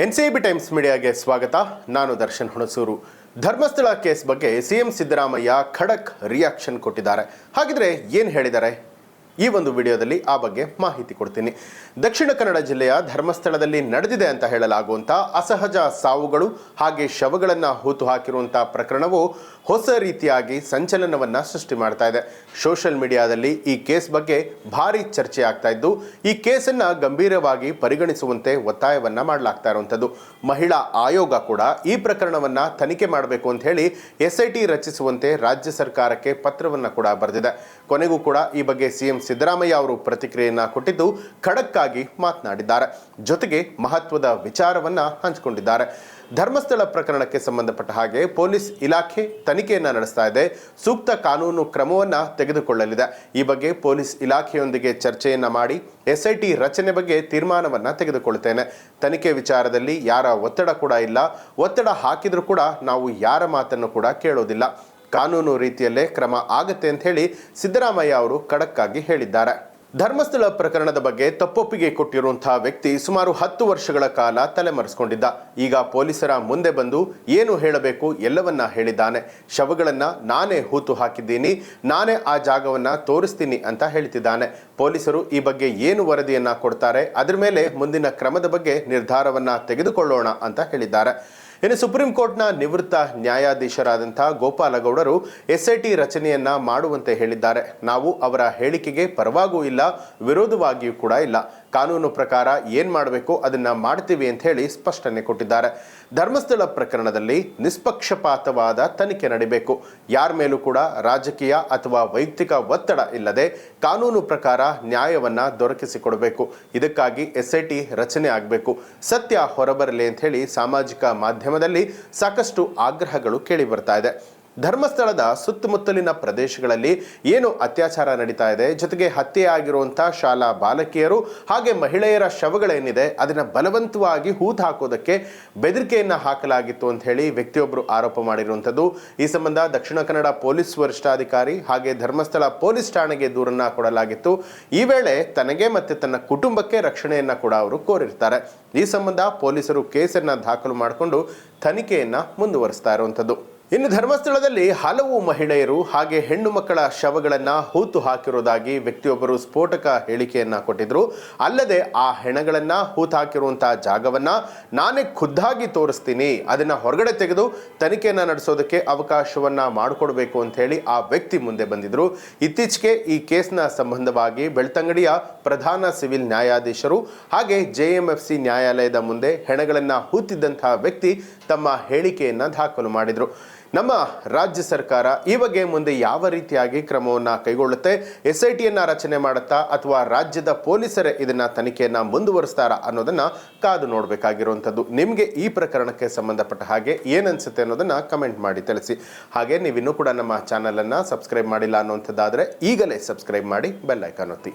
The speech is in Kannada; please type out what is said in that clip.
ಎನ್ಸಿಬಿ ಟೈಮ್ಸ್ ಮೀಡಿಯಾಗೆ ಸ್ವಾಗತ. ನಾನು ದರ್ಶನ್ ಹುಣಸೂರು. ಧರ್ಮಸ್ಥಳ ಕೇಸ್ ಬಗ್ಗೆ ಸಿಎಂ ಸಿದ್ದರಾಮಯ್ಯ ಖಡಕ್ ರಿಯಾಕ್ಷನ್ ಕೊಟ್ಟಿದ್ದಾರೆ. ಹಾಗಿದ್ರೆ ಏನು ಹೇಳಿದ್ದಾರೆ? ಈ ಒಂದು ವಿಡಿಯೋದಲ್ಲಿ ಆ ಬಗ್ಗೆ ಮಾಹಿತಿ ಕೊಡ್ತೀನಿ. ದಕ್ಷಿಣ ಕನ್ನಡ ಜಿಲ್ಲೆಯ ಧರ್ಮಸ್ಥಳದಲ್ಲಿ ನಡೆದಿದೆ ಅಂತ ಹೇಳಲಾಗುವಂಥ ಅಸಹಜ ಸಾವುಗಳು ಹಾಗೆ ಶವಗಳನ್ನು ಹೂತು ಹಾಕಿರುವಂಥ ಪ್ರಕರಣವು ಹೊಸ ರೀತಿಯಾಗಿ ಸಂಚಲನವನ್ನು ಸೃಷ್ಟಿ ಮಾಡ್ತಾ ಇದೆ. ಸೋಷಿಯಲ್ ಮೀಡಿಯಾದಲ್ಲಿ ಈ ಕೇಸ್ ಬಗ್ಗೆ ಭಾರಿ ಚರ್ಚೆ ಆಗ್ತಾ ಇದ್ದು, ಈ ಕೇಸನ್ನು ಗಂಭೀರವಾಗಿ ಪರಿಗಣಿಸುವಂತೆ ಒತ್ತಾಯವನ್ನು ಮಾಡಲಾಗ್ತಾ ಇರುವಂಥದ್ದು. ಮಹಿಳಾ ಆಯೋಗ ಕೂಡ ಈ ಪ್ರಕರಣವನ್ನು ತನಿಖೆ ಮಾಡಬೇಕು ಅಂತ ಹೇಳಿ SIT ರಚಿಸುವಂತೆ ರಾಜ್ಯ ಸರ್ಕಾರಕ್ಕೆ ಪತ್ರವನ್ನು ಕೂಡ ಬರೆದಿದೆ. ಕೊನೆಗೂ ಕೂಡ ಈ ಬಗ್ಗೆ ಸಿಎಂ ಸಿದ್ದರಾಮಯ್ಯ ಅವರು ಪ್ರತಿಕ್ರಿಯೆಯನ್ನು ಕೊಟ್ಟಿದ್ದು ಖಡಕ್ ಆಗಿ ಮಾತನಾಡಿದ್ದಾರೆ. ಜೊತೆಗೆ ಮಹತ್ವದ ವಿಚಾರವನ್ನ ಹಂಚಿಕೊಂಡಿದ್ದಾರೆ. ಧರ್ಮಸ್ಥಳ ಪ್ರಕರಣಕ್ಕೆ ಸಂಬಂಧಪಟ್ಟ ಹಾಗೆ ಪೊಲೀಸ್ ಇಲಾಖೆ ತನಿಖೆಯನ್ನ ನಡೆಸ್ತಾ ಇದೆ. ಸೂಕ್ತ ಕಾನೂನು ಕ್ರಮವನ್ನ ತೆಗೆದುಕೊಳ್ಳಲಿದೆ. ಈ ಬಗ್ಗೆ ಪೊಲೀಸ್ ಇಲಾಖೆಯೊಂದಿಗೆ ಚರ್ಚೆಯನ್ನ ಮಾಡಿ SIT ರಚನೆ ಬಗ್ಗೆ ತೀರ್ಮಾನವನ್ನ ತೆಗೆದುಕೊಳ್ಳುತ್ತೇನೆ. ತನಿಖೆ ವಿಚಾರದಲ್ಲಿ ಯಾರ ಒತ್ತಡ ಕೂಡ ಇಲ್ಲ. ಒತ್ತಡ ಹಾಕಿದ್ರೂ ಕೂಡ ನಾವು ಯಾರ ಮಾತನ್ನು ಕೂಡ ಕೇಳೋದಿಲ್ಲ. ಕಾನೂನು ರೀತಿಯಲ್ಲೇ ಕ್ರಮ ಆಗತ್ತೆ ಅಂತ ಹೇಳಿ ಸಿದ್ದರಾಮಯ್ಯ ಅವರು ಖಡಕ್ ಆಗಿ ಹೇಳಿದ್ದಾರೆ. ಧರ್ಮಸ್ಥಳ ಪ್ರಕರಣದ ಬಗ್ಗೆ ತಪ್ಪೊಪ್ಪಿಗೆ ಕೊಟ್ಟಿರುವಂತಹ ವ್ಯಕ್ತಿ ಸುಮಾರು 10 ವರ್ಷಗಳ ಕಾಲ ತಲೆಮರೆಸಿಕೊಂಡಿದ್ದ. ಈಗ ಪೊಲೀಸರ ಮುಂದೆ ಬಂದು ಏನು ಹೇಳಬೇಕು ಎಲ್ಲವನ್ನ ಹೇಳಿದ್ದಾನೆ. ಶವಗಳನ್ನ ನಾನೇ ಹೂತು ಹಾಕಿದ್ದೀನಿ, ನಾನೇ ಆ ಜಾಗವನ್ನ ತೋರಿಸ್ತೀನಿ ಅಂತ ಹೇಳ್ತಿದ್ದಾನೆ. ಪೊಲೀಸರು ಈ ಬಗ್ಗೆ ಏನು ವರದಿಯನ್ನ ಕೊಡ್ತಾರೆ, ಅದರ ಮೇಲೆ ಮುಂದಿನ ಕ್ರಮದ ಬಗ್ಗೆ ನಿರ್ಧಾರವನ್ನ ತೆಗೆದುಕೊಳ್ಳೋಣ ಅಂತ ಹೇಳಿದ್ದಾರೆ. ಇನ್ನು ಸುಪ್ರೀಂ ಕೋರ್ಟ್ನ ನಿವೃತ್ತ ನ್ಯಾಯಾಧೀಶರಾದಂಥ ಗೋಪಾಲಗೌಡರು SIT ರಚನೆಯನ್ನ ಮಾಡುವಂತೆ ಹೇಳಿದ್ದಾರೆ. ನಾವು ಅವರ ಹೇಳಿಕೆಗೆ ಪರವಾಗೂ ಇಲ್ಲ, ವಿರೋಧವಾಗಿಯೂ ಕೂಡ ಇಲ್ಲ. ಕಾನೂನು ಪ್ರಕಾರ ಏನು ಮಾಡಬೇಕು ಅದನ್ನ ಮಾಡ್ತೀವಿ ಅಂತ ಹೇಳಿ ಸ್ಪಷ್ಟನೆ ಕೊಟ್ಟಿದ್ದಾರೆ. ಧರ್ಮಸ್ಥಳ ಪ್ರಕರಣದಲ್ಲಿ ನಿಷ್ಪಕ್ಷಪಾತವಾದ ತನಿಖೆ ನಡೀಬೇಕು. ಯಾರ ಮೇಲೂ ಕೂಡ ರಾಜಕೀಯ ಅಥವಾ ವೈಯಕ್ತಿಕ ಒತ್ತಡ ಇಲ್ಲದೆ ಕಾನೂನು ಪ್ರಕಾರ ನ್ಯಾಯವನ್ನ ದೊರಕಿಸಿಕೊಡಬೇಕು. ಇದಕ್ಕಾಗಿ SIT ರಚನೆ ಆಗಬೇಕು. ಸತ್ಯ ಹೊರಬರಲಿ ಅಂತ ಹೇಳಿ ಸಾಮಾಜಿಕ ಮಾಧ್ಯಮದಲ್ಲಿ ಸಾಕಷ್ಟು ಆಗ್ರಹಗಳು ಕೇಳಿ ಬರ್ತಾ ಇದೆ. ಧರ್ಮಸ್ಥಳದ ಸುತ್ತಮುತ್ತಲಿನ ಪ್ರದೇಶಗಳಲ್ಲಿ ಏನು ಅತ್ಯಾಚಾರ ನಡೀತಾ ಇದೆ, ಜೊತೆಗೆ ಹತ್ಯೆ ಆಗಿರುವಂಥ ಶಾಲಾ ಬಾಲಕಿಯರು ಹಾಗೆ ಮಹಿಳೆಯರ ಶವಗಳೇನಿದೆ ಅದನ್ನು ಬಲವಂತವಾಗಿ ಹೂತು ಹಾಕೋದಕ್ಕೆ ಬೆದರಿಕೆಯನ್ನು ಹಾಕಲಾಗಿತ್ತು ಅಂತ ಹೇಳಿ ವ್ಯಕ್ತಿಯೊಬ್ಬರು ಆರೋಪ ಮಾಡಿರುವಂಥದ್ದು. ಈ ಸಂಬಂಧ ದಕ್ಷಿಣ ಕನ್ನಡ ಪೊಲೀಸ್ ವರಿಷ್ಠಾಧಿಕಾರಿ ಹಾಗೆ ಧರ್ಮಸ್ಥಳ ಪೊಲೀಸ್ ಠಾಣೆಗೆ ದೂರನ್ನ ಕೊಡಲಾಗಿತ್ತು. ಈ ವೇಳೆ ತನಗೆ ಮತ್ತೆ ತನ್ನ ಕುಟುಂಬಕ್ಕೆ ರಕ್ಷಣೆಯನ್ನ ಕೂಡ ಅವರು ಕೋರಿರ್ತಾರೆ. ಈ ಸಂಬಂಧ ಪೊಲೀಸರು ಕೇಸನ್ನ ದಾಖಲು ಮಾಡಿಕೊಂಡು ತನಿಖೆಯನ್ನ ಮುಂದುವರಿಸ್ತಾ ಇರುವಂಥದ್ದು. ಇನ್ನು ಧರ್ಮಸ್ಥಳದಲ್ಲಿ ಹಲವು ಮಹಿಳೆಯರು ಹಾಗೆ ಹೆಣ್ಣು ಮಕ್ಕಳ ಶವಗಳನ್ನು ಹೂತು ಹಾಕಿರುವುದಾಗಿ ವ್ಯಕ್ತಿಯೊಬ್ಬರು ಸ್ಫೋಟಕ ಹೇಳಿಕೆಯನ್ನ ಕೊಟ್ಟಿದ್ರು. ಅಲ್ಲದೆ ಆ ಹೆಣಗಳನ್ನು ಹೂತು ಹಾಕಿರುವಂತಹ ಜಾಗವನ್ನ ನಾನೇ ಖುದ್ದಾಗಿ ತೋರಿಸ್ತೀನಿ, ಅದನ್ನ ಹೊರಗಡೆ ತೆಗೆದು ತನಿಖೆಯನ್ನ ನಡೆಸೋದಕ್ಕೆ ಅವಕಾಶವನ್ನ ಮಾಡಿಕೊಡ್ಬೇಕು ಅಂತ ಹೇಳಿ ಆ ವ್ಯಕ್ತಿ ಮುಂದೆ ಬಂದಿದ್ರು. ಇತ್ತೀಚೆಗೆ ಈ ಕೇಸ್ನ ಸಂಬಂಧವಾಗಿ ಬೆಳ್ತಂಗಡಿಯ ಪ್ರಧಾನ ಸಿವಿಲ್ ನ್ಯಾಯಾಧೀಶರು ಹಾಗೆ JMFC ನ್ಯಾಯಾಲಯದ ಮುಂದೆ ಹೆಣಗಳನ್ನು ಹೂತಿದ್ದಂತಹ ವ್ಯಕ್ತಿ ತಮ್ಮ ಹೇಳಿಕೆಯನ್ನ ದಾಖಲು ಮಾಡಿದ್ರು. ನಮ್ಮ ರಾಜ್ಯ ಸರ್ಕಾರ ಈ ಬಗ್ಗೆ ಮುಂದೆ ಯಾವ ರೀತಿಯಾಗಿ ಕ್ರಮವನ್ನು ಕೈಗೊಳ್ಳುತ್ತೆ, SITಯನ್ನ ರಚನೆ ಮಾಡುತ್ತಾ ಅಥವಾ ರಾಜ್ಯದ ಪೊಲೀಸರೇ ಇದನ್ನ ತನಿಖೆಯನ್ನ ಮುಂದುವರಿಸ್ತಾರಾ ಅನ್ನೋದನ್ನ ಕಾದು ನೋಡಬೇಕಾಗಿರುವಂಥದ್ದು. ನಿಮಗೆ ಈ ಪ್ರಕರಣಕ್ಕೆ ಸಂಬಂಧಪಟ್ಟ ಹಾಗೆ ಏನನ್ಸುತ್ತೆ ಅನ್ನೋದನ್ನ ಕಮೆಂಟ್ ಮಾಡಿ ತಿಳಿಸಿ. ಹಾಗೆ ನೀವಿನ್ನೂ ಕೂಡ ನಮ್ಮ ಚಾನಲನ್ನು ಸಬ್ಸ್ಕ್ರೈಬ್ ಮಾಡಿಲ್ಲ ಅನ್ನುವಂಥದ್ದಾದರೆ ಈಗಲೇ ಸಬ್ಸ್ಕ್ರೈಬ್ ಮಾಡಿ ಬೆಲ್ ಐಕಾನ್ ಒತ್ತಿ.